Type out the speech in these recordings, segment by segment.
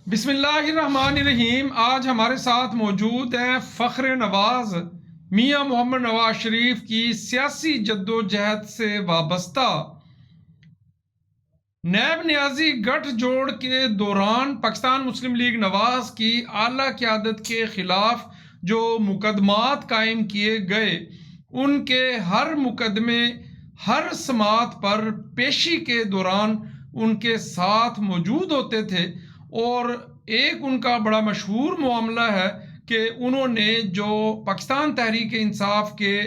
بسم اللہ الرحمن الرحیم. آج ہمارے ساتھ موجود ہیں فخر نواز میاں محمد نواز شریف کی سیاسی جدوجہد سے وابستہ نیب نیازی گٹھ جوڑ کے دوران پاکستان مسلم لیگ نواز کی اعلیٰ قیادت کے خلاف جو مقدمات قائم کیے گئے، ان کے ہر مقدمے ہر سماعت پر پیشی کے دوران ان کے ساتھ موجود ہوتے تھے، اور ایک ان کا بڑا مشہور معاملہ ہے کہ انہوں نے جو پاکستان تحریک انصاف کے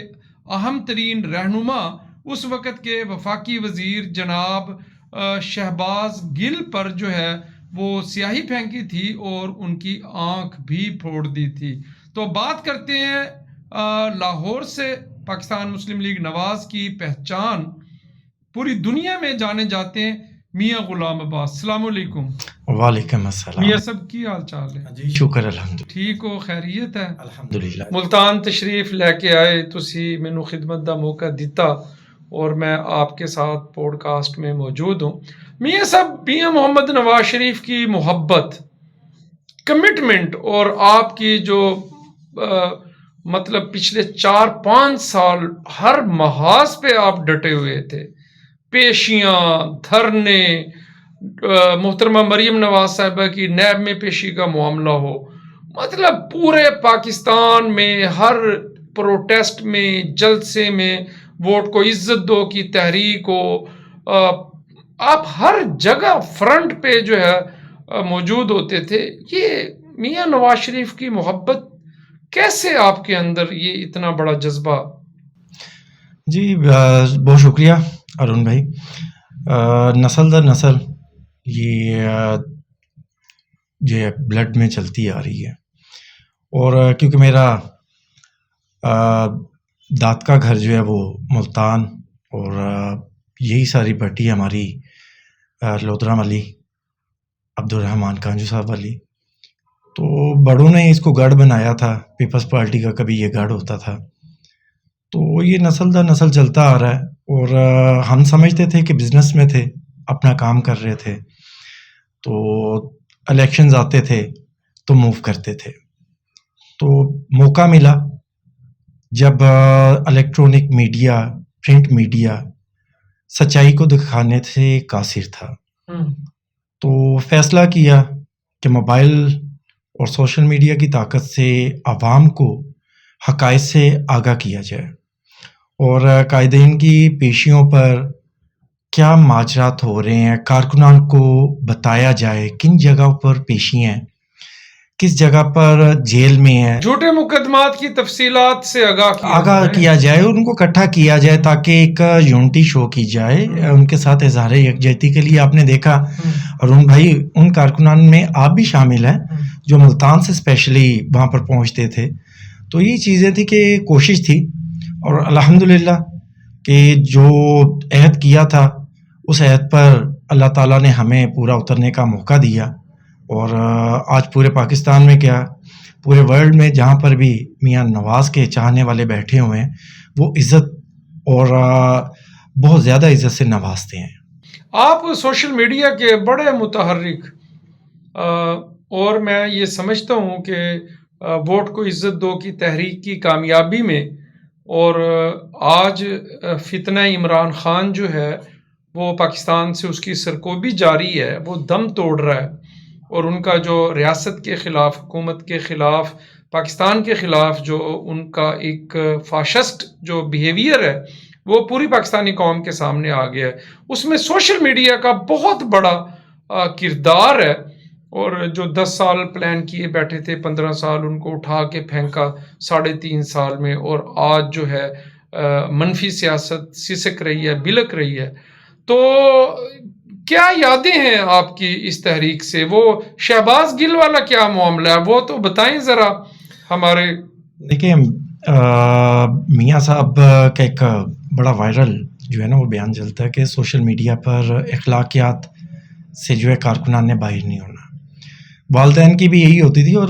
اہم ترین رہنما اس وقت کے وفاقی وزیر جناب شہباز گل پر جو ہے وہ سیاہی پھینکی تھی اور ان کی آنکھ بھی پھوڑ دی تھی. تو بات کرتے ہیں لاہور سے. پاکستان مسلم لیگ نواز کی پہچان پوری دنیا میں جانے جاتے ہیں میاں غلام عباس. السلام علیکم. وعلیکم السلام. میاں سب کی حال چال ہے؟ جی شکر الحمد ٹھیک ہو؟ خیریت ہے؟ الحمدللہ. ملتان تشریف لے کے آئے، تسی مینوں خدمت دا موقع دیتا اور میں آپ کے ساتھ پوڈ کاسٹ میں موجود ہوں. میاں صاحب، میاں محمد نواز شریف کی محبت، کمٹمنٹ اور آپ کی جو مطلب پچھلے 4-5 سال ہر محاذ پہ آپ ڈٹے ہوئے تھے، پیشیاں، دھرنے، محترمہ مریم نواز صاحبہ کی نیب میں پیشی کا معاملہ ہو، مطلب پورے پاکستان میں ہر پروٹیسٹ میں، جلسے میں، ووٹ کو عزت دو کی تحریک ہو، آپ ہر جگہ فرنٹ پہ جو ہے موجود ہوتے تھے. یہ میاں نواز شریف کی محبت کیسے آپ کے اندر یہ اتنا بڑا جذبہ؟ جی بہت شکریہ ارون بھائی. نسل در نسل یہ بلڈ میں چلتی آ رہی ہے، اور کیونکہ میرا داد کا گھر جو ہے وہ ملتان، اور یہی ساری پٹی ہماری لودھرا ملی، عبدالرحمان کانجو صاحب والی، تو بڑوں نے اس کو گڑھ بنایا تھا. پیپلز پارٹی کا کبھی یہ گڑھ ہوتا تھا، تو یہ نسل در نسل چلتا آ رہا ہے. اور ہم سمجھتے تھے کہ بزنس میں تھے، اپنا کام کر رہے تھے، تو الیکشنز آتے تھے تو موو کرتے تھے. تو موقع ملا جب الیکٹرونک میڈیا، پرنٹ میڈیا سچائی کو دکھانے سے قاصر تھا، تو فیصلہ کیا کہ موبائل اور سوشل میڈیا کی طاقت سے عوام کو حقائق سے آگاہ کیا جائے، اور قائدین کی پیشیوں پر کیا ماجرات ہو رہے ہیں کارکنان کو بتایا جائے، کن جگہ پر پیشی ہیں، کس جگہ پر جیل میں ہیں، جھوٹے مقدمات کی تفصیلات سے آگاہ کیا جائے، ان کو اکٹھا کیا جائے تاکہ ایک یونٹی شو کی جائے ان کے ساتھ اظہار یکجہتی کے لیے. آپ نے دیکھا ارون بھائی، ان کارکنان میں آپ بھی شامل ہیں جو ملتان سے اسپیشلی وہاں پر پہنچتے تھے. تو یہ چیزیں تھی کہ کوشش تھی، اور الحمدللہ کہ جو عہد کیا تھا اس عہد پر اللہ تعالیٰ نے ہمیں پورا اترنے کا موقع دیا. اور آج پورے پاکستان میں کیا، پورے ورلڈ میں جہاں پر بھی میاں نواز کے چاہنے والے بیٹھے ہوئے ہیں، وہ عزت اور بہت زیادہ عزت سے نوازتے ہیں. آپ سوشل میڈیا کے بڑے متحرک، اور میں یہ سمجھتا ہوں کہ ووٹ کو عزت دو کی تحریک کی کامیابی میں، اور آج فتنہ عمران خان جو ہے وہ پاکستان سے اس کی سرکوبی جاری ہے، وہ دم توڑ رہا ہے، اور ان کا جو ریاست کے خلاف، حکومت کے خلاف، پاکستان کے خلاف جو ان کا ایک فاشسٹ جو بیہیویئر ہے وہ پوری پاکستانی قوم کے سامنے آ گیا ہے. اس میں سوشل میڈیا کا بہت بڑا کردار ہے، اور جو 10 سال پلان کیے بیٹھے تھے، 15 سال ان کو اٹھا کے پھینکا 3.5 سال میں، اور آج جو ہے منفی سیاست سسک رہی ہے، بلک رہی ہے. تو کیا یادیں ہیں آپ کی اس تحریک سے؟ وہ شہباز گل والا کیا معاملہ ہے، وہ تو بتائیں ذرا ہمارے. دیکھیں میاں صاحب کا ایک بڑا وائرل جو ہے نا وہ بیان چلتا ہے کہ سوشل میڈیا پر اخلاقیات سے جو ہے کارکنان نے باہر نہیں ہونا. والدین کی بھی یہی ہوتی تھی، اور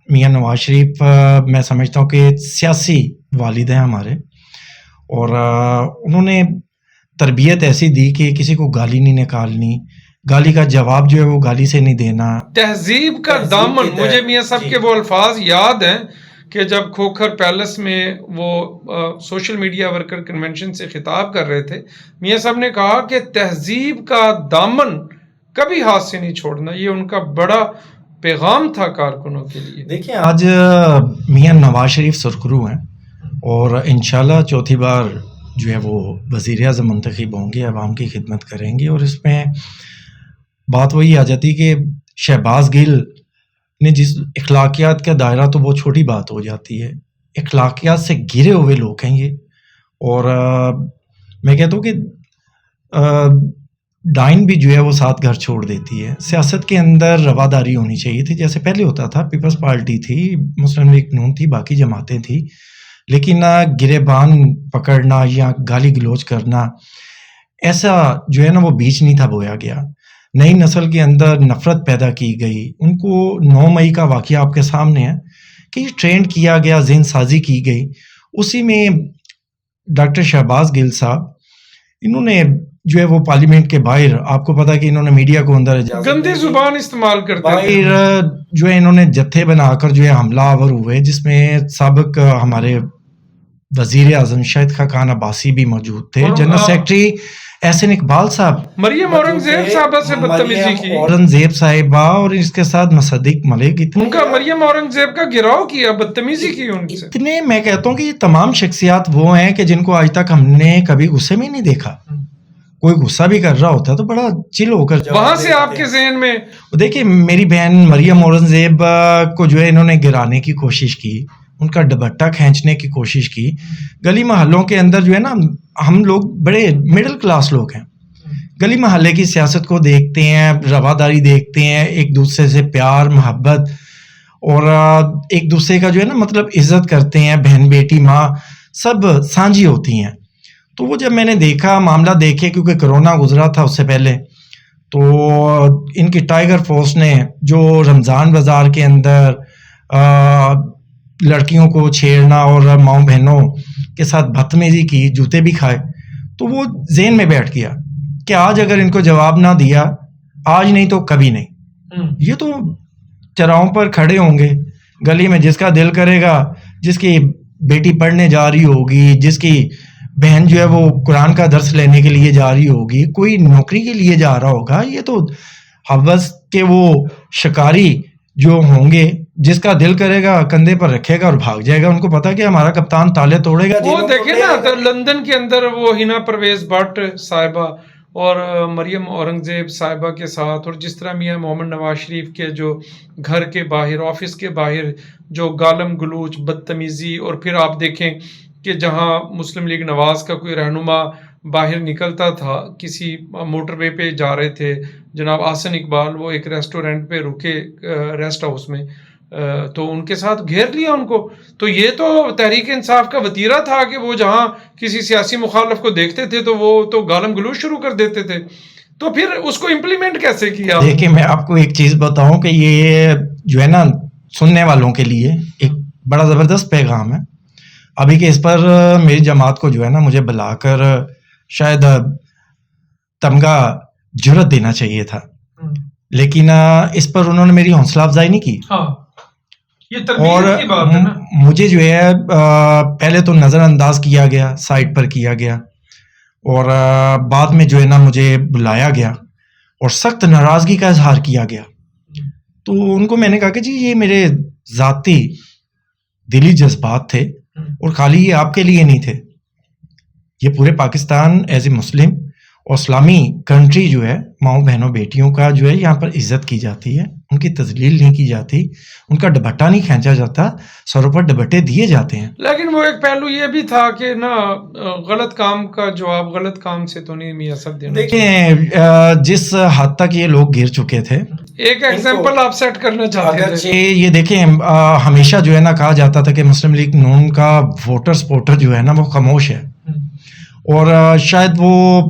میاں نواز شریف میں سمجھتا ہوں کہ سیاسی والد ہیں ہمارے، اور انہوں نے تربیت ایسی دی کہ کسی کو گالی نہیں نکالنی، گالی کا جواب جو ہے وہ گالی سے نہیں دینا. تہذیب کا دامن. مجھے میاں صاحب کے وہ الفاظ یاد ہیں کہ جب کھوکھر پیلس میں وہ سوشل میڈیا ورکر کنونشن سے خطاب کر رہے تھے, میاں صاحب نے کہا کہ تہذیب کا دامن کبھی ہاتھ سے نہیں چھوڑنا. یہ ان کا بڑا پیغام تھا کارکنوں کے لیے. دیکھیں آج میاں نواز شریف سرخرو ہیں اور انشاءاللہ چوتھی بار جو ہے وہ وزیر اعظم منتخب ہوں گے, عوام کی خدمت کریں گے. اور اس میں بات وہی آ جاتی کہ شہباز گل نے جس اخلاقیات کا دائرہ, تو وہ چھوٹی بات ہو جاتی ہے. اخلاقیات سے گرے ہوئے لوگ ہیں یہ. اور میں کہتا ہوں کہ ڈائن بھی جو ہے وہ ساتھ گھر چھوڑ دیتی ہے. سیاست کے اندر رواداری ہونی چاہیے تھی, جیسے پہلے ہوتا تھا. پیپلز پارٹی تھی, مسلم لیگ نون تھی, باقی جماعتیں تھیں, لیکن گریبان پکڑنا یا گالی گلوچ کرنا ایسا جو ہے نا وہ بیچ نہیں تھا بویا گیا. نئی نسل کے اندر نفرت پیدا کی گئی. ان کو 9 مئی کا واقعہ آپ کے سامنے ہے کہ یہ ٹرینڈ کیا گیا, ذہن سازی کی گئی. اسی میں ڈاکٹر شہباز گل صاحب انہوں نے جو ہے وہ پارلیمنٹ کے باہر, آپ کو پتا کہ انہوں نے میڈیا کو اندر گندی زبان استعمال کرتے باہر جو ہے انہوں نے جتھے بنا کر جو ہے حملہ آور ہوئے, جس میں سابق ہمارے وزیر اعظم شاہد خاقان عباسی بھی موجود تھے, جنرل سیکرٹری احسن اقبال صاحب, مریم اورنگزیب صاحبہ سے بدتمیزی کی, اورنگزیب صاحبہ, اور اس کے ساتھ مصدق ملک, ان کا مریم اورنگزیب کا گراؤ کیا, بدتمیزی کی ان سے. اتنے میں کہتا ہوں کہ یہ تمام شخصیات وہ ہیں کہ جن کو آج تک ہم نے کبھی غصے میں نہیں دیکھا. کوئی غصہ بھی کر رہا ہوتا تو بڑا چل ہو کر, وہاں سے آپ کے ذہن میں دیکھیں میری بہن مریم اورنگزیب کو جو ہے انہوں نے گرانے کی کوشش کی, ان کا دوپٹہ کھینچنے کی کوشش کی. گلی محلوں کے اندر جو ہے نا, ہم لوگ بڑے مڈل کلاس لوگ ہیں, گلی محلے کی سیاست کو دیکھتے ہیں, رواداری دیکھتے ہیں, ایک دوسرے سے پیار محبت اور ایک دوسرے کا جو ہے نا مطلب عزت کرتے ہیں. بہن بیٹی ماں سب سانجھی ہوتی ہیں. تو وہ جب میں نے دیکھا معاملہ دیکھے, کیونکہ کرونا گزرا تھا اس سے پہلے, تو ان کی ٹائیگر فورس نے جو رمضان بازار کے اندر لڑکیوں کو چھیڑنا اور ماؤں بہنوں کے ساتھ بدتمیزی کی, جوتے بھی کھائے, تو وہ ذہن میں بیٹھ گیا کہ آج اگر ان کو جواب نہ دیا, آج نہیں تو کبھی نہیں. یہ تو چراہوں پر کھڑے ہوں گے گلی میں, جس کا دل کرے گا, جس کی بیٹی پڑھنے جا رہی ہوگی, جس کی بہن جو ہے وہ قرآن کا درس لینے کے لیے جا رہی ہوگی, کوئی نوکری کے لیے جا رہا ہوگا, یہ تو حوث کے وہ شکاری جو ہوں گے, جس کا دل کرے گا کندھے پر رکھے گا اور بھاگ جائے گا. ان کو پتا کہ ہمارا کپتان تالے توڑے گا. وہ دیکھیں نا لندن کے اندر وہ ہنا پرویز بٹ صاحبہ اور مریم اورنگزیب صاحبہ کے ساتھ, اور جس طرح میاں محمد نواز شریف کے جو گھر کے باہر, آفس کے باہر جو گالم گلوچ, بدتمیزی, اور پھر آپ دیکھیں کہ جہاں مسلم لیگ نواز کا کوئی رہنما باہر نکلتا تھا, کسی موٹر وے پہ جا رہے تھے جناب احسن اقبال, وہ ایک ریسٹورنٹ پہ رکے ریسٹ ہاؤس میں, تو ان کے ساتھ گھیر لیا ان کو. تو یہ تو تحریک انصاف کا وتیرہ تھا کہ وہ جہاں کسی سیاسی مخالف کو دیکھتے تھے تو وہ تو گالم گلوچ شروع کر دیتے تھے. تو پھر اس کو امپلیمنٹ کیسے کیا؟ دیکھیں میں آپ کو ایک چیز بتاؤں کہ یہ جو ہے نا سننے والوں کے لیے ایک بڑا زبردست پیغام ہے. ابھی کہ اس پر میری جماعت کو جو ہے نا مجھے بلا کر شاید تمغہ جرت دینا چاہیے تھا, لیکن اس پر انہوں نے میری حوصلہ افزائی نہیں کی. یہ تربیت کی بات ہے نا. مجھے جو ہے پہلے تو نظر انداز کیا گیا, سائٹ پر کیا گیا, اور بعد میں جو ہے نا مجھے بلایا گیا اور سخت ناراضگی کا اظہار کیا گیا. تو ان کو میں نے کہا کہ جی یہ میرے ذاتی دلی جذبات تھے, اور خالی یہ آپ کے لیے نہیں تھے, یہ پورے پاکستان ایز اے مسلم اور اسلامی کنٹری جو ہے, ماؤں بہنوں بیٹیوں کا جو ہے یہاں پر عزت کی جاتی ہے, ان کی تذلیل نہیں کی جاتی, ان کا دوپٹہ نہیں کھینچا جاتا, سروں پر دوپٹے دیے جاتے ہیں. لیکن وہ ایک پہلو یہ بھی تھا کہ نا غلط کام کا جواب غلط کام سے تو نہیں میاں صاحب دینا. دیکھیں جس حد تک یہ لوگ گر چکے تھے, ایک ایگزامپل آپ سیٹ کرنا چاہتے تھے. یہ دیکھیں ہمیشہ جو ہے نا کہا جاتا تھا کہ مسلم لیگ نون کا ووٹر سپورٹر جو ہے نا وہ خاموش ہے, اور شاید وہ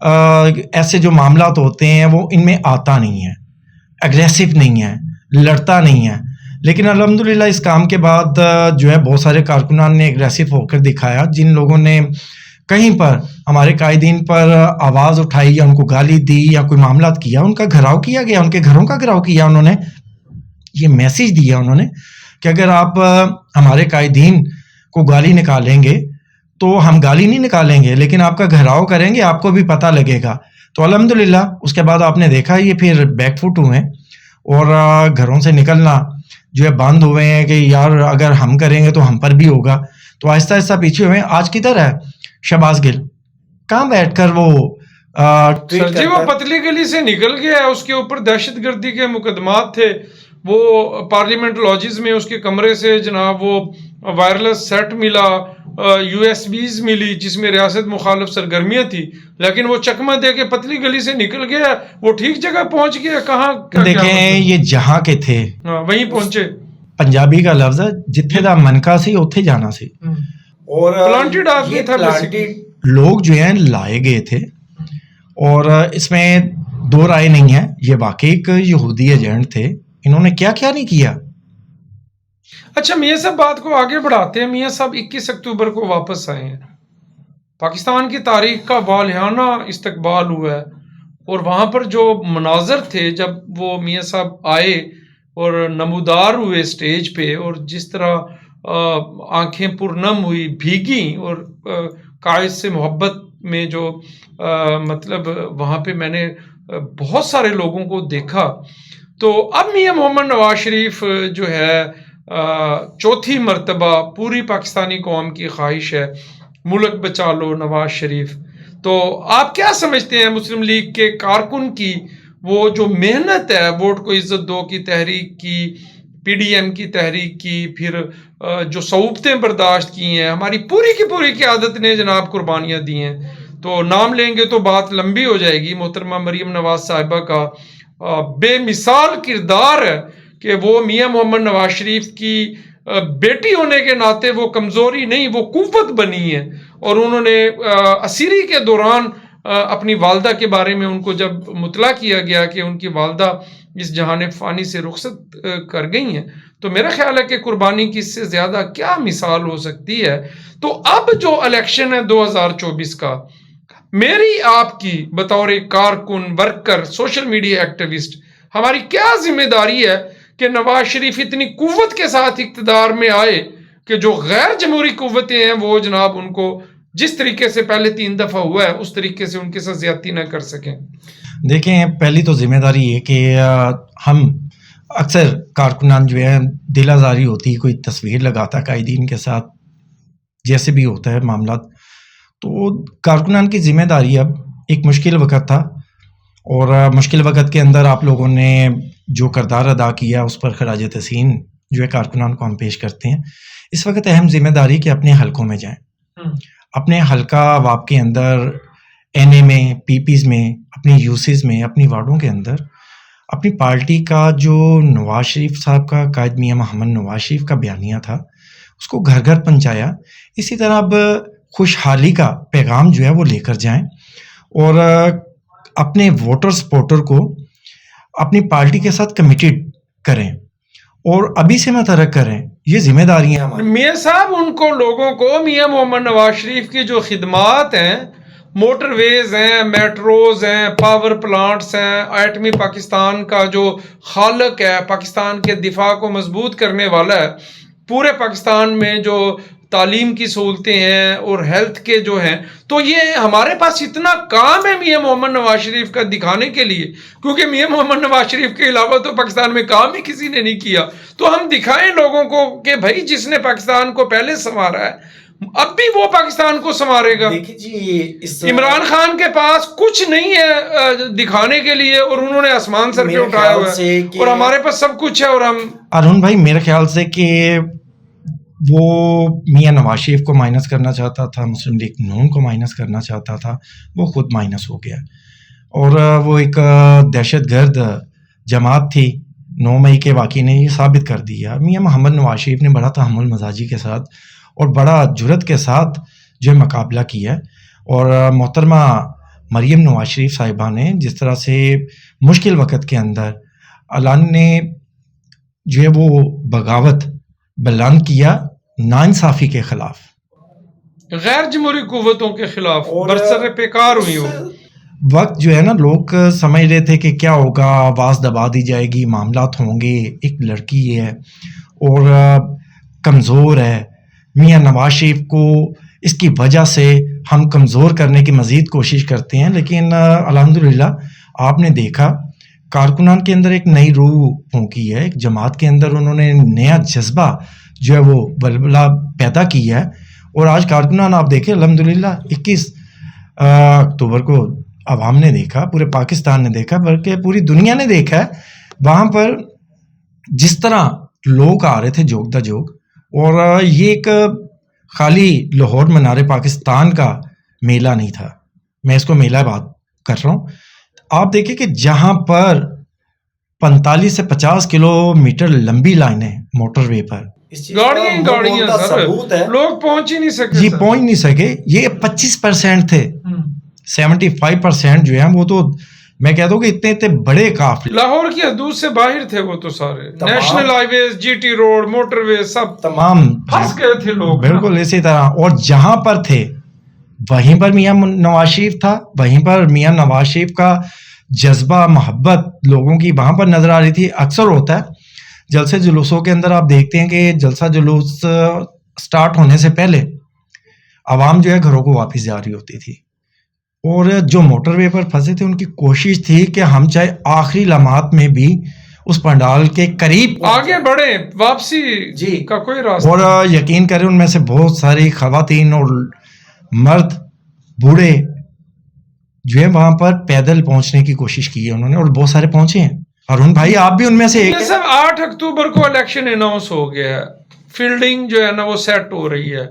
ایسے جو معاملات ہوتے ہیں وہ ان میں آتا نہیں ہے, اگریسو نہیں ہے, لڑتا نہیں ہے. لیکن الحمدللہ اس کام کے بعد جو ہے بہت سارے کارکنان نے اگریسو ہو کر دکھایا. جن لوگوں نے کہیں پر ہمارے قائدین پر آواز اٹھائی یا ان کو گالی دی یا کوئی معاملات کیا، ان کا گھراؤ کیا گیا، ان کے گھروں کا گھراؤ کیا. انہوں نے یہ میسج دیا انہوں نے کہ اگر آپ ہمارے قائدین کو گالی نکالیں گے تو ہم گالی نہیں نکالیں گے، لیکن آپ کا گھراؤ کریں گے، آپ کو بھی پتہ لگے گا. تو الحمدللہ اس کے بعد آپ نے دیکھا یہ پھر بیک فٹ ہوئے ہیں اور گھروں سے نکلنا جو ہے بند ہوئے ہیں کہ یار اگر ہم کریں گے تو ہم پر بھی ہوگا. تو آہستہ آہستہ پیچھے ہوئے ہیں. آج کدھر ہے شہباز گل؟ کہاں بیٹھ کر وہ سر جی وہ پتلی گلی سے نکل گیا ہے، اس کے اوپر دہشت گردی کے مقدمات تھے. وہ پارلیمنٹ لاجز میں اس کے کمرے سے جناب وہ وائرلیس سیٹ ملا، یو ایس بیز ملی جس میں ریاست مخالف سرگرمیاں تھی، لیکن وہ چکمہ دے کے پتلی گلی سے نکل گیا. وہ ٹھیک جگہ پہنچ گیا. کہاں دیکھیں یہ جہاں کے تھے وہیں پہنچے. پنجابی کا لفظ ہے جتھے دا منکا سی اتھے جانا سی. اور پلانٹڈ آدمی تھا، لوگ جو ہیں لائے گئے تھے اور اس میں دو رائے نہیں ہے، یہ واقعی ایک یہودی ایجنٹ تھے. انہوں نے کیا کیا نہیں کیا. اچھا میاں صاحب بات کو آگے بڑھاتے ہیں. میاں صاحب 21 اکتوبر کو واپس آئے ہیں. پاکستان کی تاریخ کا والہانہ استقبال ہوا ہے اور وہاں پر جو مناظر تھے جب وہ میاں صاحب آئے اور نمودار ہوئے سٹیج پہ، اور جس طرح آنکھیں پرنم ہوئی، بھیگیں، اور قائد سے محبت میں جو مطلب وہاں پہ میں نے بہت سارے لوگوں کو دیکھا. تو اب میاں محمد نواز شریف جو ہے چوتھی مرتبہ پوری پاکستانی قوم کی خواہش ہے ملک بچا لو نواز شریف. تو آپ کیا سمجھتے ہیں مسلم لیگ کے کارکن کی وہ جو محنت ہے ووٹ کو عزت دو کی تحریک کی، پی ڈی ایم کی تحریک کی، پھر جو صعوبتیں برداشت کی ہیں، ہماری پوری کی پوری قیادت نے جناب قربانیاں دی ہیں. تو نام لیں گے تو بات لمبی ہو جائے گی. محترمہ مریم نواز صاحبہ کا بے مثال کردار ہے کہ وہ میاں محمد نواز شریف کی بیٹی ہونے کے ناطے وہ کمزوری نہیں، وہ قوت بنی ہے. اور انہوں نے اسیری کے دوران اپنی والدہ کے بارے میں ان کو جب مطلع کیا گیا کہ ان کی والدہ اس جہان فانی سے رخصت کر گئی ہیں، تو میرا خیال ہے کہ قربانی کی اس سے زیادہ کیا مثال ہو سکتی ہے. تو اب جو الیکشن ہے 2024 کا، میری آپ کی بطور کارکن، ورکر، سوشل میڈیا ایکٹیوسٹ ہماری کیا ذمہ داری ہے کہ نواز شریف اتنی قوت کے ساتھ اقتدار میں آئے کہ جو غیر جمہوری قوتیں ہیں وہ جناب ان کو جس طریقے سے پہلے 3 دفعہ ہوا ہے اس طریقے سے ان کے ساتھ زیادتی نہ کر سکیں. دیکھیں پہلی تو ذمہ داری یہ کہ ہم اکثر کارکنان جو ہے دل آزاری ہوتی ہے، کوئی تصویر لگاتا ہے قائدین کے ساتھ، جیسے بھی ہوتا ہے معاملات. تو کارکنان کی ذمہ داری اب ایک مشکل وقت تھا اور مشکل وقت کے اندر آپ لوگوں نے جو کردار ادا کیا اس پر خراج تحسین جو ہے کارکنان کو ہم پیش کرتے ہیں. اس وقت اہم ذمہ داری کہ اپنے حلقوں میں جائیں، اپنے حلقہ واب کے اندر، این اے میں، پی پیز میں، اپنی یوسیز میں، اپنی وارڈوں کے اندر اپنی پارٹی کا جو نواز شریف صاحب کا، قائد میاں محمد نواز شریف کا بیانیہ تھا اس کو گھر گھر پہنچایا. اسی طرح اب خوشحالی کا پیغام جو ہے وہ لے کر جائیں اور اپنے ووٹر سپورٹر کو اپنی پارٹی کے ساتھ کمیٹڈ کریں اور ابھی سے متحرک کریں. یہ ذمہ داریاں ہماری. میاں صاحب ان کو لوگوں کو میاں محمد نواز شریف کی جو خدمات ہیں، موٹر ویز ہیں، میٹروز ہیں، پاور پلانٹس ہیں، ایٹمی پاکستان کا جو خالق ہے، پاکستان کے دفاع کو مضبوط کرنے والا ہے، پورے پاکستان میں جو تعلیم کی سہولتیں ہیں اور ہیلتھ کے جو ہیں، تو یہ ہمارے پاس اتنا کام ہے میاں محمد نواز شریف کا دکھانے کے لیے، کیونکہ میاں محمد نواز شریف کے علاوہ تو پاکستان میں کام ہی کسی نے نہیں کیا. تو ہم دکھائیں لوگوں کو کہ بھائی جس نے پاکستان کو پہلے سنوارا ہے اب بھی وہ پاکستان کو سنوارے گا. عمران خان کے پاس کچھ نہیں ہے دکھانے کے لیے اور انہوں نے آسمان سر پہ اٹھایا ہوا ہے اور ہمارے پاس سب کچھ ہے. اور ہم ارون بھائی میرے خیال سے کہ وہ میاں نواز شریف کو مائنس کرنا چاہتا تھا، مسلم لیگ نون کو مائنس کرنا چاہتا تھا، وہ خود مائنس ہو گیا. اور وہ ایک دہشت گرد جماعت تھی. 9 مئی کے واقعے نے یہ ثابت کر دیا. میاں محمد نواز شریف نے بڑا تحمل مزاجی کے ساتھ اور بڑا جرت کے ساتھ جو ہے مقابلہ کیا. اور محترمہ مریم نواز شریف صاحبہ نے جس طرح سے مشکل وقت کے اندر اعلان نے جو ہے وہ بغاوت بلند کیا ناانصافی کے خلاف. غیر جمہوری قوتوں کے خلاف برسر پیکار ہوئی ہو. وقت جو ہے نا لوگ سمجھ رہے تھے کہ کیا ہوگا, آواز دبا دی جائے گی, معاملات ہوں گے, ایک لڑکی ہے اور کمزور ہے, میاں نواز شریف کو اس کی وجہ سے ہم کمزور کرنے کی مزید کوشش کرتے ہیں. لیکن الحمدللہ آپ نے دیکھا کارکنان کے اندر ایک نئی روح پھونکی ہے, ایک جماعت کے اندر انہوں نے نیا جذبہ جو ہے وہ بلبلہ پیدا کی ہے. اور آج کارکنان آپ دیکھیں الحمدللہ 21 اکتوبر کو عوام نے دیکھا, پورے پاکستان نے دیکھا, بلکہ پوری دنیا نے دیکھا ہے وہاں پر جس طرح لوگ آ رہے تھے جوگ دا جوگ. اور یہ ایک خالی لاہور منار پاکستان کا میلہ نہیں تھا, میں اس کو میلہ بات کر رہا ہوں. آپ دیکھیں کہ جہاں پر 45 سے 50 کلومیٹر لمبی لائنیں موٹر وے پر, گاڑیاں سر, لوگ پہنچ ہی نہیں سکے. جی پہنچ نہیں سکے. یہ 25% تھے, 75% جو ہیں وہ تو میں کہتا ہوں کہ اتنے بڑے قافلے لاہور کی حدود سے باہر تھے. وہ تو سارے نیشنل ہائی ویز, جی ٹی روڈ, موٹر وے سب تمام پھنس گئے تھے لوگ. بالکل اسی طرح. اور جہاں پر تھے وہیں پر میاں نواز شریف تھا, وہیں پر میاں نواز شریف کا جذبہ محبت لوگوں کی وہاں پر نظر آ رہی تھی. اکثر ہوتا ہے جلسے جلوسوں کے اندر, آپ دیکھتے ہیں کہ جلسہ جلوس سٹارٹ ہونے سے پہلے عوام جو ہے گھروں کو واپس جا رہی ہوتی تھی, اور جو موٹر وے پر پھنسے تھے ان کی کوشش تھی کہ ہم چاہے آخری لمحات میں بھی اس پنڈال کے قریب آگے بڑھے, واپسی جی کا کوئی راستہ. اور یقین کریں ان میں سے بہت ساری خواتین اور مرد بوڑھے جو ہے وہاں پر پیدل پہنچنے کی کوشش کی ہے انہوں نے, اور بہت سارے پہنچے ہیں. ارون بھائی آپ بھی ان میں سے ایک ہیں. سب 8 اکتوبر کو الیکشن اناؤنس ہو گیا ہے, فیلڈنگ جو ہے نا وہ سیٹ ہو رہی ہے.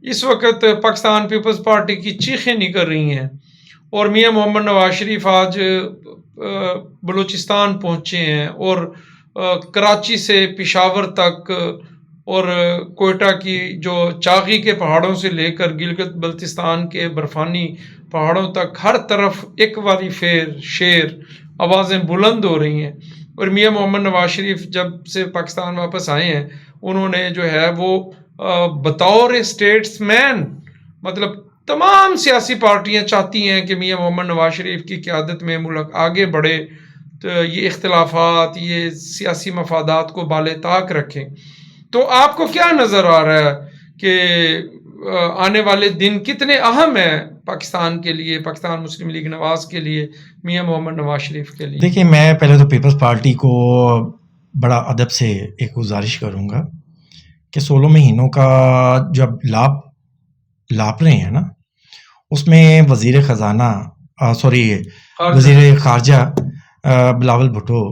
اس وقت پاکستان پیپلز پارٹی کی چیخیں نکل رہی ہیں, اور میاں محمد نواز شریف آج بلوچستان پہنچے ہیں, اور کراچی سے پشاور تک اور کوئٹہ کی جو چاغی کے پہاڑوں سے لے کر گلگت بلتستان کے برفانی پہاڑوں تک ہر طرف ایک واری شیر آوازیں بلند ہو رہی ہیں. اور میاں محمد نواز شریف جب سے پاکستان واپس آئے ہیں انہوں نے جو ہے وہ بطور اسٹیٹس مین, مطلب تمام سیاسی پارٹیاں چاہتی ہیں کہ میاں محمد نواز شریف کی قیادت میں ملک آگے بڑھے, تو یہ اختلافات, یہ سیاسی مفادات کو بالے طاق رکھیں. تو آپ کو کیا نظر آ رہا ہے کہ آنے والے دن کتنے اہم ہیں پاکستان کے لیے, پاکستان مسلم لیگ نواز کے لیے, میاں محمد نواز شریف کے لیے؟ دیکھیں میں پہلے تو پیپلز پارٹی کو بڑا ادب سے ایک گزارش کروں گا کہ 16 مہینوں کا جب لاپ رہے ہیں نا, اس میں وزیر خزانہ وزیر خارجہ بلاول بھٹو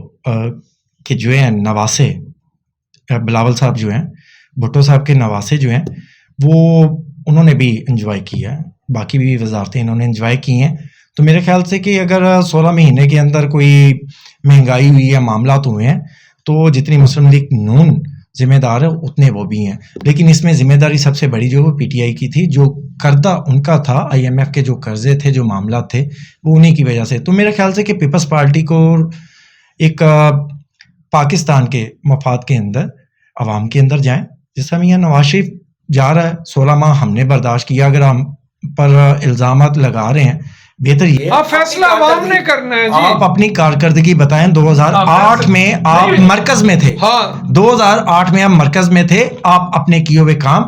کے جو ہیں نواسے, بلاول صاحب جو ہیں, بھٹو صاحب کے نواسے جو ہیں وہ انہوں نے بھی انجوائے کیا ہے, باقی بھی وزارتیں انہوں نے انجوائے کی ہیں. تو میرے خیال سے کہ اگر 16 مہینے کے اندر کوئی مہنگائی ہوئی یا معاملات ہوئے ہیں تو جتنی مسلم لیگ نون ذمہ دار ہے اتنے وہ بھی ہیں. لیکن اس میں ذمہ داری سب سے بڑی جو وہ پی ٹی آئی کی تھی, جو قرضہ ان کا تھا, آئی ایم ایف کے جو قرضے تھے, جو معاملات تھے وہ انہی کی وجہ سے. تو میرے خیال سے کہ پیپلز پارٹی کو ایک پاکستان کے مفاد کے اندر عوام کے اندر جائیں. جس طرح میاں نواز شریف جا رہا ہے, 16 ماہ ہم نے برداشت کیا, اگر ہم پر الزامات لگا رہے ہیں بہتر یہ آپ فیصلہ عوام نے کرنا ہے. آپ اپنی کارکردگی بتائیں. 2008 میں آپ مرکز میں تھے, 2008 میں آپ مرکز میں تھے, آپ اپنے کیے ہوئے کام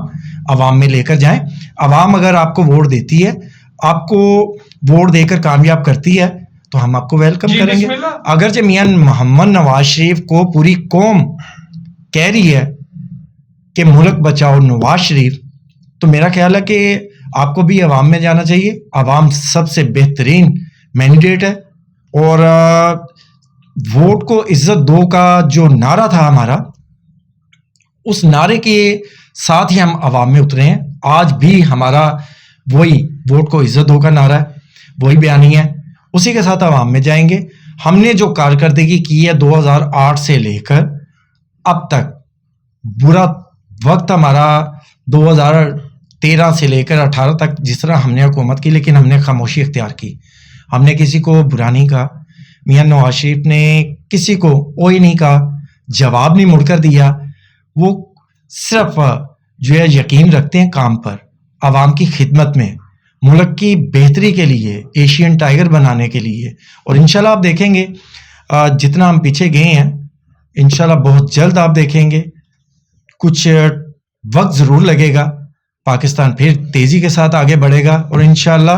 عوام میں لے کر جائیں. عوام اگر آپ کو ووٹ دیتی ہے, آپ کو ووٹ دے کر کامیاب کرتی ہے تو ہم آپ کو ویلکم کریں گے. اگرچہ میاں محمد نواز شریف کو پوری قوم کہہ رہی ہے کہ ملک بچاؤ نواز شریف, تو میرا خیال ہے کہ آپ کو بھی عوام میں جانا چاہیے. عوام سب سے بہترین مینڈیٹ ہے, اور ووٹ کو عزت دو کا جو نعرہ تھا ہمارا, اس نعرے کے ساتھ ہی ہم عوام میں اترے ہیں. آج بھی ہمارا وہی ووٹ کو عزت دو کا نعرہ ہے, وہی بیانی ہے, اسی کے ساتھ عوام میں جائیں گے. ہم نے جو کارکردگی کی ہے 2008 سے لے کر اب تک, برا وقت ہمارا 2013 سے لے کر 18 تک جس طرح ہم نے حکومت کی, لیکن ہم نے خاموشی اختیار کی, ہم نے کسی کو برا نہیں کہا. میاں نواز شریف نے کسی کو اوئی نہیں کہا, جواب نہیں مڑ کر دیا. وہ صرف جو ہے یقین رکھتے ہیں کام پر, عوام کی خدمت میں، ملک کی بہتری کے لیے، ایشین ٹائگر بنانے کے لیے. اور انشاءاللہ آپ دیکھیں گے جتنا ہم پیچھے گئے ہیں انشاءاللہ بہت جلد آپ دیکھیں گے کچھ وقت ضرور لگے گا، پاکستان پھر تیزی کے ساتھ آگے بڑھے گا. اور انشاءاللہ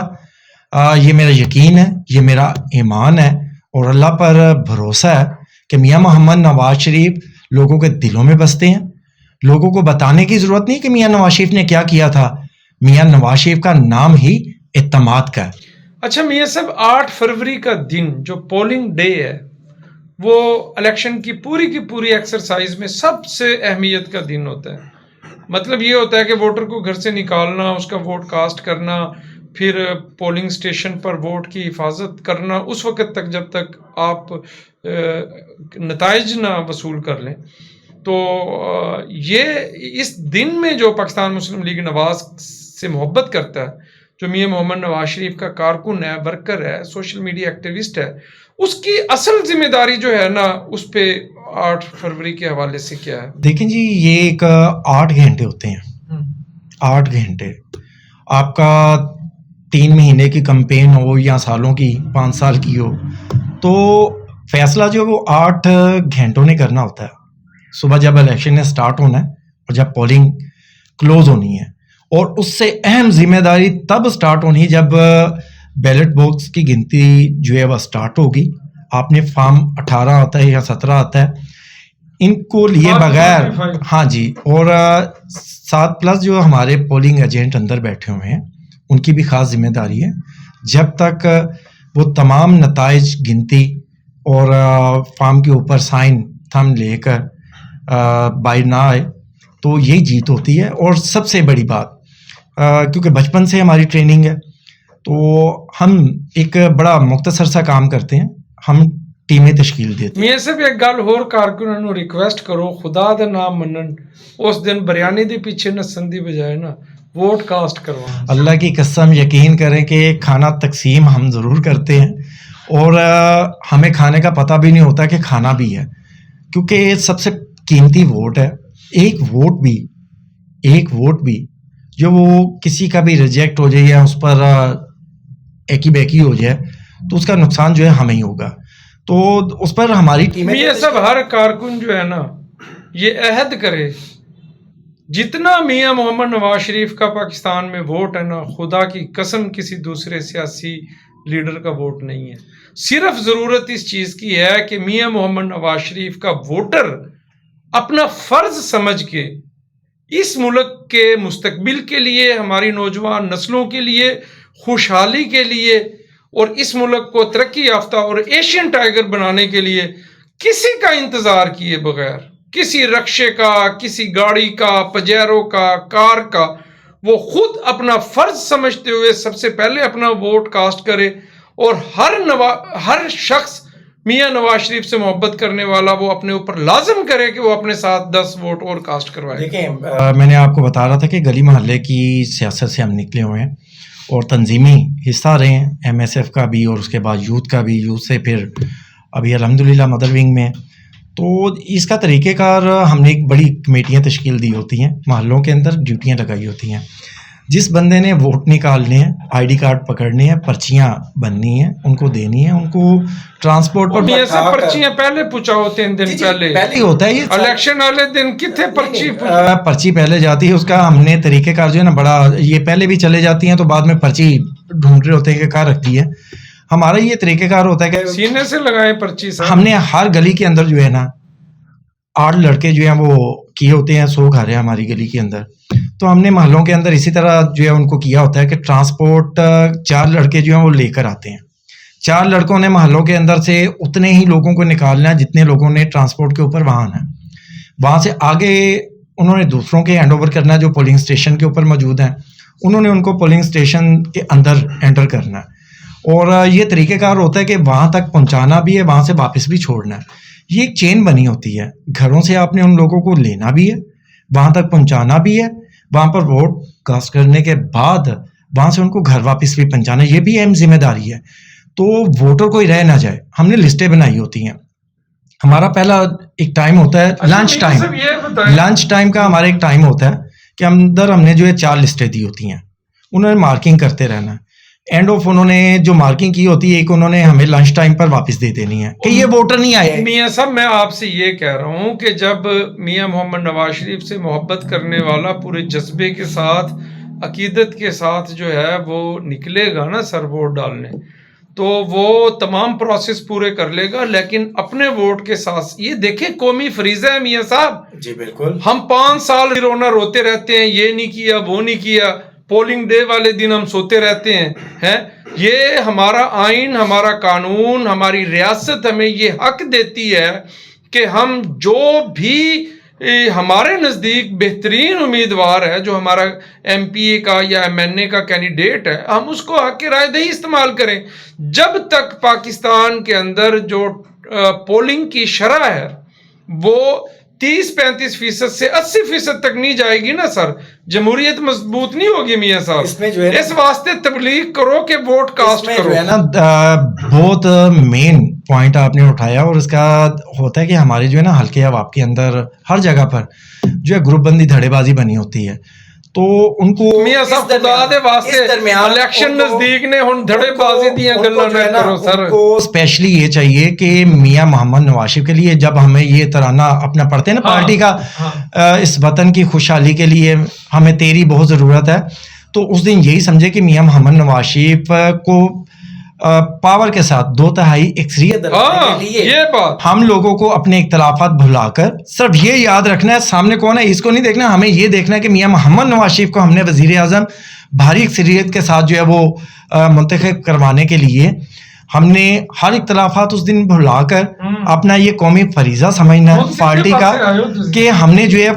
یہ میرا یقین ہے، یہ میرا ایمان ہے اور اللہ پر بھروسہ ہے کہ میاں محمد نواز شریف لوگوں کے دلوں میں بستے ہیں. لوگوں کو بتانے کی ضرورت نہیں کہ میاں نواز شریف نے کیا کیا تھا، میاں نواز شریف کا نام ہی اعتماد کا ہے. اچھا میاں صاحب، 8 فروری کا دن جو پولنگ ڈے ہے وہ الیکشن کی پوری ایکسرسائز میں سب سے اہمیت کا دن ہوتا ہے. مطلب یہ ہوتا ہے کہ ووٹر کو گھر سے نکالنا، اس کا ووٹ کاسٹ کرنا، پھر پولنگ سٹیشن پر ووٹ کی حفاظت کرنا اس وقت تک جب تک آپ نتائج نہ وصول کر لیں. تو یہ اس دن میں جو پاکستان مسلم لیگ نواز سے محبت کرتا ہے، جو میاں محمد نواز شریف کا کارکن ہے، ورکر ہے، سوشل میڈیا ایکٹیوسٹ ہے، اس کی اصل ذمہ داری جو ہے نا اس پہ 8 فروری کے حوالے سے کیا ہے؟ دیکھیں جی، یہ ایک 8 گھنٹے ہوتے ہیں. 8 گھنٹے آپ کا 3 مہینے کی کمپین ہو یا سالوں کی، 5 سال کی ہو، تو فیصلہ جو وہ 8 گھنٹوں نے کرنا ہوتا ہے. صبح جب الیکشن نے سٹارٹ ہونا ہے اور جب پولنگ کلوز ہونی ہے، اور اس سے اہم ذمہ داری تب سٹارٹ ہونی ہے جب بیلٹ باکس کی گنتی جو ہے وہ سٹارٹ ہوگی. آپ نے فارم 18 آتا ہے یا 17 آتا ہے، ان کو لیے بغیر، ہاں جی، اور 7+ جو ہمارے پولنگ ایجنٹ اندر بیٹھے ہوئے ہیں ان کی بھی خاص ذمہ داری ہے. جب تک وہ تمام نتائج گنتی اور فارم کے اوپر سائن تھم لے کر باہر نہ آئے تو یہی جیت ہوتی ہے. اور سب سے بڑی بات، کیونکہ بچپن سے ہماری ٹریننگ ہے تو ہم ایک بڑا مختصر سا کام کرتے ہیں، ہم ٹیمیں تشکیل دیتے ہیں. میاں صاحب ایک گل ہور کارکنوں نوں ریکویسٹ کرو، خدا دا نام منن، اس دن بریانی دے پیچھے نسن دی بجائے نا ووٹ کاسٹ کروانا. اللہ کی قسم یقین کریں کہ کھانا تقسیم ہم ضرور کرتے ہیں اور ہمیں کھانے کا پتہ بھی نہیں ہوتا کہ کھانا بھی ہے، کیونکہ سب سے قیمتی ووٹ ہے. ایک ووٹ بھی جو وہ کسی کا بھی ریجیکٹ ہو جائے یا اس پر ایکی بیکی ہو جائے تو اس کا نقصان جو ہے ہمیں ہی ہوگا. تو اس پر ہماری ٹیم یہ سب ہر کارکن جو ہے نا یہ عہد کرے، جتنا میاں محمد نواز شریف کا پاکستان میں ووٹ ہے نا، خدا کی قسم کسی دوسرے سیاسی لیڈر کا ووٹ نہیں ہے. صرف ضرورت اس چیز کی ہے کہ میاں محمد نواز شریف کا ووٹر اپنا فرض سمجھ کے اس ملک کے مستقبل کے لیے، ہماری نوجوان نسلوں کے لیے، خوشحالی کے لیے اور اس ملک کو ترقی یافتہ اور ایشین ٹائگر بنانے کے لیے کسی کا انتظار کیے بغیر، کسی رکشے کا، کسی گاڑی کا، پجیرو کا، کار کا، وہ خود اپنا فرض سمجھتے ہوئے سب سے پہلے اپنا ووٹ کاسٹ کرے. اور ہر شخص میاں نواز شریف سے محبت کرنے والا وہ اپنے اوپر لازم کرے کہ وہ اپنے ساتھ 10 ووٹ اور کاسٹ کروائے. دیکھیں، میں نے آپ کو بتا رہا تھا کہ گلی محلے کی سیاست سے ہم نکلے ہوئے ہیں اور تنظیمی حصہ رہے ہیں، MSF کا بھی اور اس کے بعد یوتھ کا بھی، یوتھ سے پھر ابھی الحمدللہ مدر ونگ میں. تو اس کا طریقہ کار، ہم نے ایک بڑی کمیٹیاں تشکیل دی ہوتی ہیں، محلوں کے اندر ڈیوٹیاں لگائی ہوتی ہیں. جس بندے نے ووٹ نکالنے ہیں، آئی ڈی کارڈ پکڑنے ہیں، پرچیاں بننی ہیں، ان کو دینی ہیں، ان کو ٹرانسپورٹ پر پرچیاں پہلے پہنچاؤ 3 دن پہلے ہی ہوتا ہے. یہ الیکشن والے دن کتنے پرچی پہلے جاتی ہے، اس کا ہم نے طریقہ کار جو ہے نا بڑا، یہ پہلے بھی چلے جاتی ہیں تو بعد میں پرچی ڈھونڈ رہے ہوتے ہیں کہ کہاں رکھتی ہے. ہمارا یہ طریقہ کار ہوتا ہے کہ سینے سے لگائیں پرچی. ہم نے ہر گلی کے اندر جو ہے نا 8 لڑکے جو ہیں وہ کیے ہوتے ہیں، 100 گھر ہیں ہماری گلی کے اندر، تو ہم نے محلوں کے اندر اسی طرح جو ہے ان کو کیا ہوتا ہے کہ ٹرانسپورٹ 4 لڑکے جو ہیں وہ لے کر آتے ہیں. 4 لڑکوں نے محلوں کے اندر سے اتنے ہی لوگوں کو نکالنا ہے جتنے لوگوں نے ٹرانسپورٹ کے اوپر وہاں آنا ہے. وہاں سے آگے انہوں نے دوسروں کے ہینڈ اوور کرنا ہے جو پولنگ اسٹیشن کے اوپر موجود ہیں، انہوں نے ان کو پولنگ اسٹیشن کے اندر انٹر کرنا ہے. اور یہ طریقہ کار ہوتا ہے کہ وہاں تک پہنچانا بھی ہے، وہاں سے واپس بھی چھوڑنا ہے. یہ ایک چین بنی ہوتی ہے، گھروں سے آپ نے ان لوگوں کو لینا بھی ہے، وہاں تک پہنچانا بھی ہے، وہاں پر ووٹ کاسٹ کرنے کے بعد وہاں سے ان کو گھر واپس بھی پہنچانا، یہ بھی اہم ذمہ داری ہے. تو ووٹر کوئی رہ نہ جائے. ہم نے لسٹیں بنائی ہوتی ہیں. ہمارا پہلا ایک ٹائم ہوتا ہے لنچ ٹائم. لنچ ٹائم کا ہمارا ایک ٹائم ہوتا ہے کہ اندر ہم نے جو ہے 4 لسٹیں دی ہوتی ہیں. انہوں نے مارکنگ کرتے رہنا ہے. اینڈ آف انہوں نے جو مارکنگ کی ہوتی ہے ایک انہوں نے ہمیں لنچ ٹائم پر واپس دے دینی ہے کہ یہ ووٹر نہیں آئے. میاں صاحب میں آپ سے یہ کہہ رہا ہوں کہ جب میاں محمد نواز شریف سے محبت کرنے والا پورے جذبے کے ساتھ عقیدت کے ساتھ جو ہے وہ نکلے گا نا سر ووٹ ڈالنے, تو وہ تمام پروسیس پورے کر لے گا, لیکن اپنے ووٹ کے ساتھ یہ دیکھیں قومی فریضہ ہے میاں صاحب. جی بالکل. ہم 5 سال رونا روتے رہتے ہیں, یہ نہیں کیا وہ نہیں کیا, پولنگ ڈے والے دن ہم سوتے رہتے ہیں. یہ ہمارا آئین, ہمارا قانون, ہماری ریاست ہمیں یہ حق دیتی ہے کہ ہم جو بھی ہمارے نزدیک بہترین امیدوار ہے, جو ہمارا ایم پی اے کا یا ایم این اے کا کینڈیڈیٹ ہے, ہم اس کو حق رائے دہی استعمال کریں. جب تک پاکستان کے اندر جو پولنگ کی شرح ہے وہ 30-35% سے 80% تک نہیں جائے گی نا سر, جمہوریت مضبوط نہیں ہوگی میاں صاحب. اس میں جو ہے اس واسطے تبلیغ کرو کہ ووٹ کاسٹ کرو. جو ہے نا بہت مین پوائنٹ آپ نے اٹھایا, اور اس کا ہوتا ہے کہ ہمارے جو ہے نا حلقے عوام کے اندر ہر جگہ پر جو ہے گروپ بندی دھڑے بازی بنی ہوتی ہے, تو ان کو میاں صاحب خدا دے واسطے الیکشن نزدیک نے ہن دھڑے بازی دیاں گلاں نہ کرو سر. ان کو اسپیشلی یہ چاہیے کہ میاں محمد نواز شریف کے لیے جب ہمیں یہ ترانہ اپنا پڑھتے ہیں نا پارٹی کا, اس وطن کی خوشحالی کے لیے ہمیں تیری بہت ضرورت ہے, تو اس دن یہی سمجھے کہ میاں محمد نواز شریف کو پاور کے ساتھ 2/3 اکثریت کے لیے یہ بات ہم لوگوں کو اپنے اختلافات بھلا کر صرف یہ یاد رکھنا ہے سامنے کون ہے اس کو نہیں دیکھنا, ہمیں یہ دیکھنا ہے کہ میاں محمد نواز شریف کو ہم نے وزیر اعظم بھاری اکثریت کے ساتھ جو ہے وہ منتخب کروانے کے لیے ہم نے ہر اختلافات اس دن بھلا کر اپنا یہ قومی فریضہ سمجھنا ہے پارٹی کا کہ ہم نے جو ہے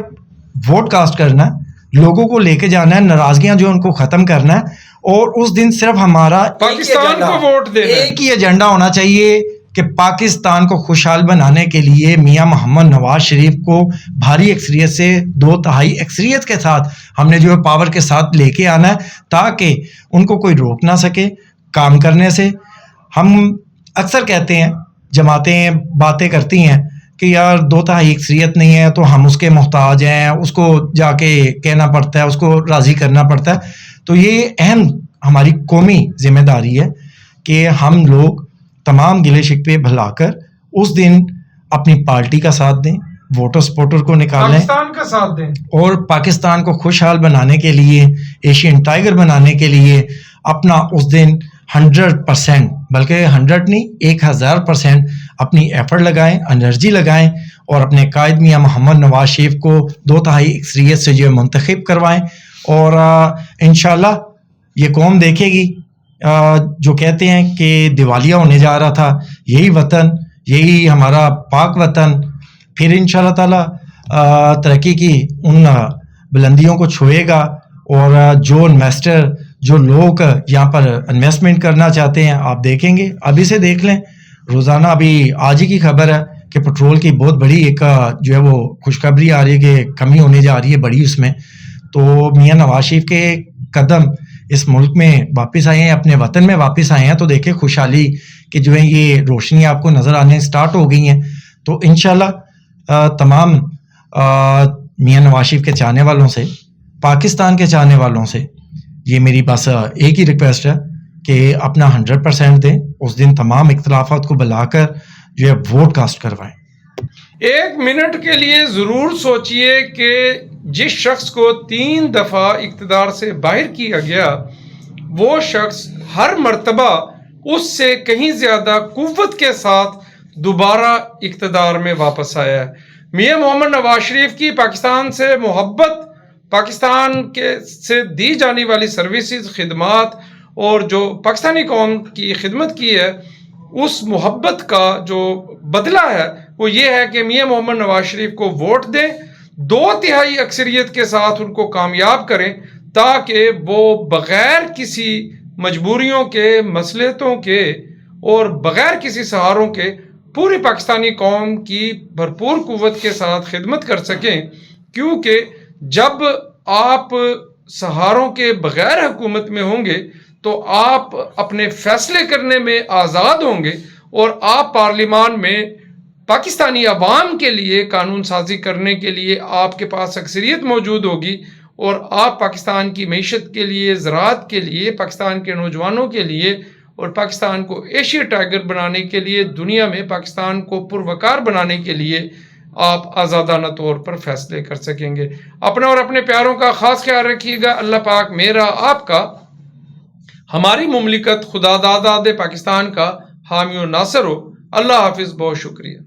ووٹ کاسٹ کرنا ہے, لوگوں کو لے کے جانا ہے, ناراضگیاں جو ان کو ختم کرنا ہے, اور اس دن صرف ہمارا پاکستان کو ووٹ دینا, ایک ہی ایجنڈا ہونا چاہیے کہ پاکستان کو خوشحال بنانے کے لیے میاں محمد نواز شریف کو بھاری اکثریت سے 2/3 اکثریت کے ساتھ ہم نے جو ہے پاور کے ساتھ لے کے آنا ہے, تاکہ ان کو کوئی روک نہ سکے کام کرنے سے. ہم اکثر کہتے ہیں, جماعتیں باتیں کرتی ہیں کہ یار 2/3 اکثریت نہیں ہے تو ہم اس کے محتاج ہیں, اس کو جا کے کہنا پڑتا ہے, اس کو راضی کرنا پڑتا ہے. تو یہ اہم ہماری قومی ذمہ داری ہے کہ ہم لوگ تمام گلے شکوے بھلا کر اس دن اپنی پارٹی کا ساتھ دیں, ووٹر سپورٹر کو نکالیں, پاکستان کا ساتھ دیں, اور پاکستان کو خوشحال بنانے کے لیے, ایشین ٹائگر بنانے کے لیے اپنا اس دن 100% بلکہ 100 نہیں 1000% اپنی ایفرٹ لگائیں, انرجی لگائیں, اور اپنے قائد میاں محمد نواز شریف کو 2/3 اکثریت سے جو منتخب کروائیں. اور انشاءاللہ یہ قوم دیکھے گی, جو کہتے ہیں کہ دیوالیہ ہونے جا رہا تھا, یہی وطن, یہی ہمارا پاک وطن پھر انشاءاللہ تعالی ترقی کی ان بلندیوں کو چھوئے گا. اور جو انویسٹر, جو لوگ یہاں پر انویسٹمنٹ کرنا چاہتے ہیں, آپ دیکھیں گے, ابھی سے دیکھ لیں, روزانہ ابھی آج ہی کی خبر ہے کہ پٹرول کی بہت بڑی ایک جو ہے وہ خوشخبری آ رہی ہے کہ کمی ہونے جا رہی ہے بڑی اس میں. تو میاں نواز شریف کے قدم اس ملک میں واپس آئے ہیں, اپنے وطن میں واپس آئے ہیں, تو دیکھیں خوشحالی کہ جو ہے یہ روشنی آپ کو نظر آنے سٹارٹ ہو گئی ہیں. تو انشاءاللہ تمام میاں نواز شریف کے چاہنے والوں سے, پاکستان کے چاہنے والوں سے یہ میری بس ایک ہی ریکویسٹ ہے کہ اپنا 100% دیں, اس دن تمام اختلافات کو بلا کر جو ہے ووٹ کاسٹ کروائیں. 1 منٹ کے لیے ضرور سوچئے کہ جس شخص کو 3 دفعہ اقتدار سے باہر کیا گیا وہ شخص ہر مرتبہ اس سے کہیں زیادہ قوت کے ساتھ دوبارہ اقتدار میں واپس آیا ہے. میاں محمد نواز شریف کی پاکستان سے محبت, پاکستان کے سے دی جانے والی سروسز, خدمات, اور جو پاکستانی قوم کی خدمت کی ہے, اس محبت کا جو بدلہ ہے وہ یہ ہے کہ میاں محمد نواز شریف کو ووٹ دیں, 2/3 اکثریت کے ساتھ ان کو کامیاب کریں, تاکہ وہ بغیر کسی مجبوریوں کے, مصلحتوں کے اور بغیر کسی سہاروں کے پوری پاکستانی قوم کی بھرپور قوت کے ساتھ خدمت کر سکیں. کیونکہ جب آپ سہاروں کے بغیر حکومت میں ہوں گے تو آپ اپنے فیصلے کرنے میں آزاد ہوں گے, اور آپ پارلیمان میں پاکستانی عوام کے لیے قانون سازی کرنے کے لیے آپ کے پاس اکثریت موجود ہوگی, اور آپ پاکستان کی معیشت کے لیے، زراعت کے لیے، پاکستان کے نوجوانوں کے لیے اور پاکستان کو ایشیا ٹائگر بنانے کے لیے، دنیا میں پاکستان کو پروقار بنانے کے لیے آپ آزادانہ طور پر فیصلے کر سکیں گے۔ اپنا اور اپنے پیاروں کا خاص خیال رکھیے گا۔ اللہ پاک میرا، آپ کا، ہماری مملکت خدا داد پاکستان کا حامی و ناصر ہو۔ اللہ حافظ، بہت شکریہ۔